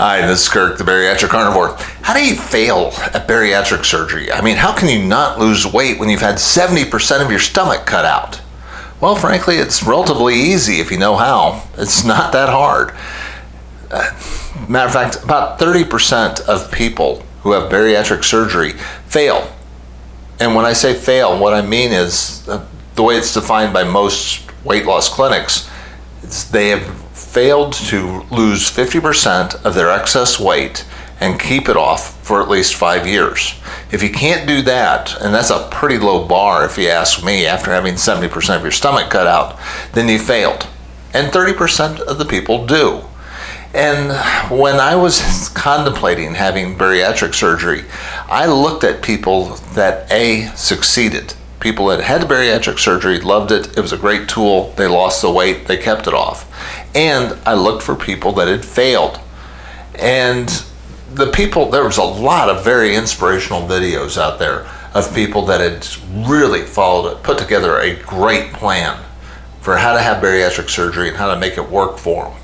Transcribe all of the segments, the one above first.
Hi, this is Kirk, the Bariatric Carnivore. How do you fail at bariatric surgery? I mean, how can you not lose weight when you've had 70% of your stomach cut out? Well, frankly, it's relatively easy if you know how. It's not that hard. Matter of fact, about 30% of people who have bariatric surgery fail. And when I say fail, what I mean is the way it's defined by most weight loss clinics, they have failed to lose 50% of their excess weight and keep it off for at least 5 years. If you can't do that, and that's a pretty low bar if you ask me, after having 70% of your stomach cut out, then you failed. And 30% of the people do. And when I was contemplating having bariatric surgery, I looked at people that succeeded. People that had bariatric surgery loved it. It was a great tool. They lost the weight. They kept it off. And I looked for people that had failed. And there was a lot of very inspirational videos out there of people that had really followed it, put together a great plan for how to have bariatric surgery and how to make it work for them.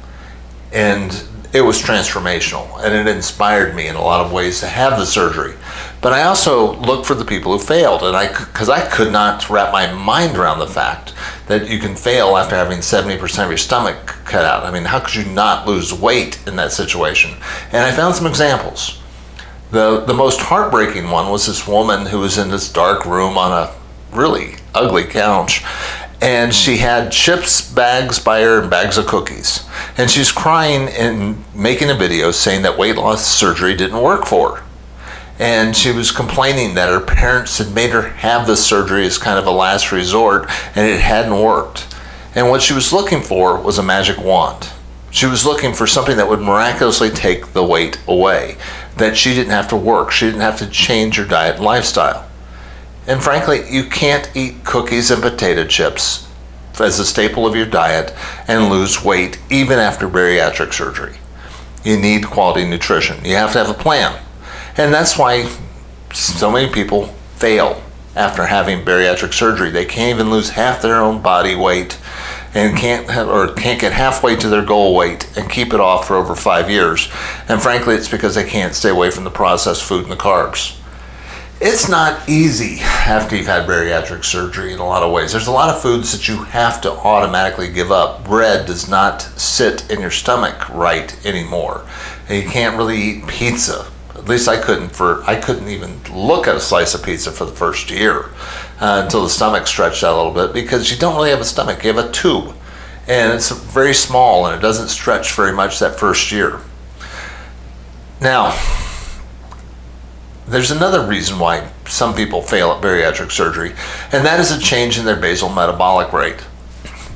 And it was transformational, and it inspired me in a lot of ways to have the surgery. But I also looked for the people who failed, and because I could not wrap my mind around the fact that you can fail after having 70% of your stomach cut out. I mean, how could you not lose weight in that situation? And I found some examples. The most heartbreaking one was this woman who was in this dark room on a really ugly couch, and she had chips bags by her and bags of cookies. And she's crying and making a video saying that weight loss surgery didn't work for her. And she was complaining that her parents had made her have this surgery as kind of a last resort, and it hadn't worked. And what she was looking for was a magic wand. She was looking for something that would miraculously take the weight away, that she didn't have to work, she didn't have to change her diet and lifestyle. And frankly, you can't eat cookies and potato chips as a staple of your diet and lose weight even after bariatric surgery. You need quality nutrition. You have to have a plan. And that's why so many people fail after having bariatric surgery. They can't even lose half their own body weight and can't get halfway to their goal weight and keep it off for over 5 years. And frankly, it's because they can't stay away from the processed food and the carbs. It's not easy after you've had bariatric surgery in a lot of ways. There's a lot of foods that you have to automatically give up. Bread does not sit in your stomach right anymore. And you can't really eat pizza. At least I couldn't even look at a slice of pizza for the first year until the stomach stretched out a little bit, because you don't really have a stomach, you have a tube. And it's very small and it doesn't stretch very much that first year. Now, there's another reason why some people fail at bariatric surgery, and that is a change in their basal metabolic rate.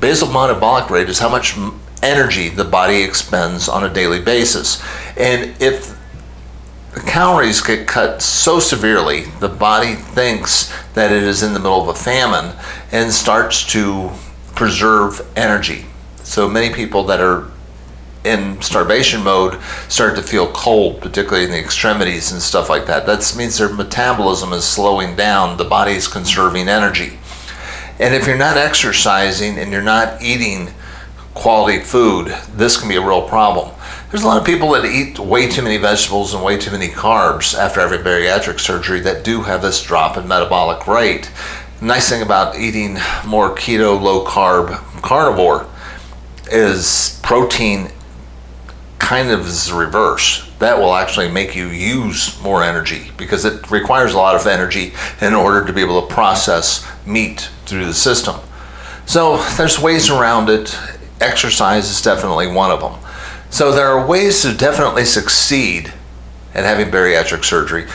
Basal metabolic rate is how much energy the body expends on a daily basis. And if the calories get cut so severely, the body thinks that it is in the middle of a famine and starts to preserve energy. So many people that are in starvation mode start to feel cold, particularly in the extremities and stuff like that. That means their metabolism is slowing down. The body is conserving energy. And if you're not exercising and you're not eating quality food, this can be a real problem. There's a lot of people that eat way too many vegetables and way too many carbs after having bariatric surgery that do have this drop in metabolic rate. The nice thing about eating more keto, low carb carnivore is protein kind of is the reverse. That will actually make you use more energy because it requires a lot of energy in order to be able to process meat through the system. So there's ways around it. Exercise is definitely one of them. So there are ways to definitely succeed at having bariatric surgery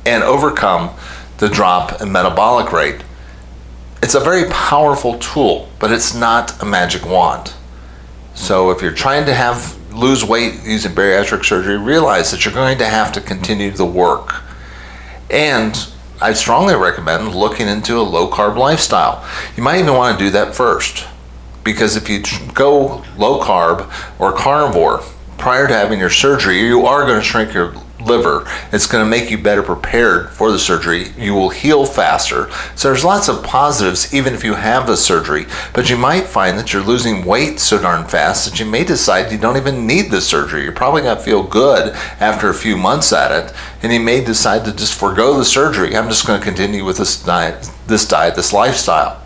and overcome the drop in metabolic rate. It's a very powerful tool, but it's not a magic wand. So if you're trying to lose weight using bariatric surgery, realize that you're going to have to continue the work. And I strongly recommend looking into a low-carb lifestyle. You might even want to do that first, because if you go low-carb or carnivore prior to having your surgery, you are going to shrink your liver. It's going to make you better prepared for the surgery. You will heal faster. So there's lots of positives even if you have the surgery, but you might find that you're losing weight so darn fast that you may decide you don't even need the surgery. You're probably going to feel good after a few months at it, and you may decide to just forego the surgery. I'm just going to continue with this diet, this lifestyle,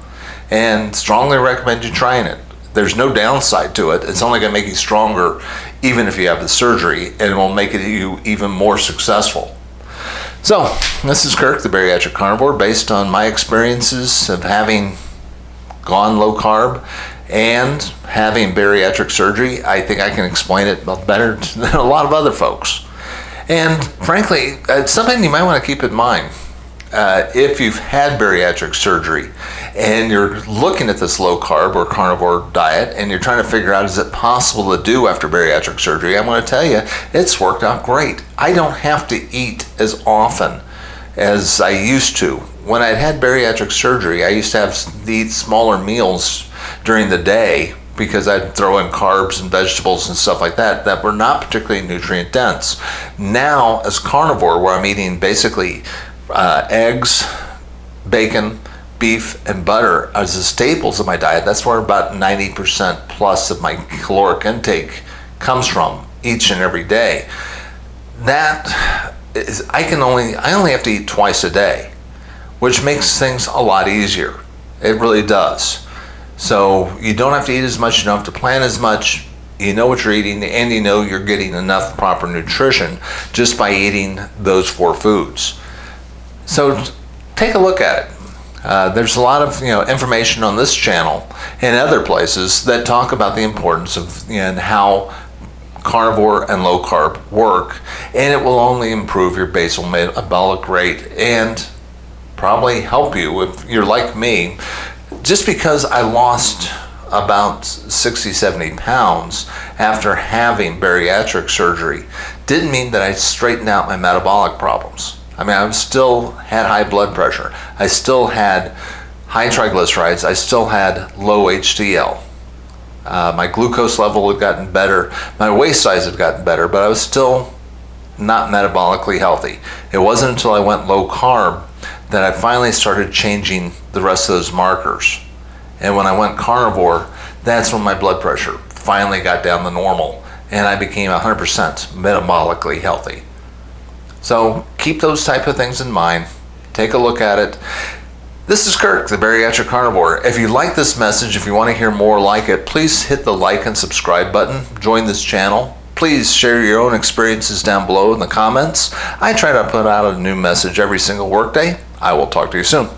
and strongly recommend you trying it. There's no downside to it. It's only going to make you stronger even if you have the surgery, and it will make you even more successful. So, this is Kirk, the Bariatric Carnivore, based on my experiences of having gone low carb and having bariatric surgery. I think I can explain it better than a lot of other folks. And frankly, it's something you might want to keep in mind. If you've had bariatric surgery and you're looking at this low carb or carnivore diet and you're trying to figure out, is it possible to do after bariatric surgery? I'm going to tell you, it's worked out great. I don't have to eat as often as I used to. When I'd had bariatric surgery, I used to have to eat smaller meals during the day because I'd throw in carbs and vegetables and stuff like that that were not particularly nutrient dense. Now, as carnivore, where I'm eating basically eggs, bacon, beef, and butter as the staples of my diet, that's where about 90% plus of my caloric intake comes from each and every day. That is, I only have to eat twice a day, which makes things a lot easier. It really does. So you don't have to eat as much, you don't have to plan as much. You know what you're eating, and you know you're getting enough proper nutrition just by eating those 4 foods. So take a look at it. There's a lot of information on this channel and other places that talk about the importance of and how carnivore and low carb work, and it will only improve your basal metabolic rate and probably help you if you're like me. Just because I lost about 60-70 pounds after having bariatric surgery didn't mean that I straightened out my metabolic problems. I mean, I still had high blood pressure. I still had high triglycerides. I still had low HDL. My glucose level had gotten better. My waist size had gotten better, but I was still not metabolically healthy. It wasn't until I went low carb that I finally started changing the rest of those markers. And when I went carnivore, that's when my blood pressure finally got down to normal, and I became 100% metabolically healthy. So keep those type of things in mind. Take a look at it. This is Kirk, the Bariatric Carnivore. If you like this message, if you want to hear more like it, please hit the like and subscribe button. Join this channel. Please share your own experiences down below in the comments. I try to put out a new message every single workday. I will talk to you soon.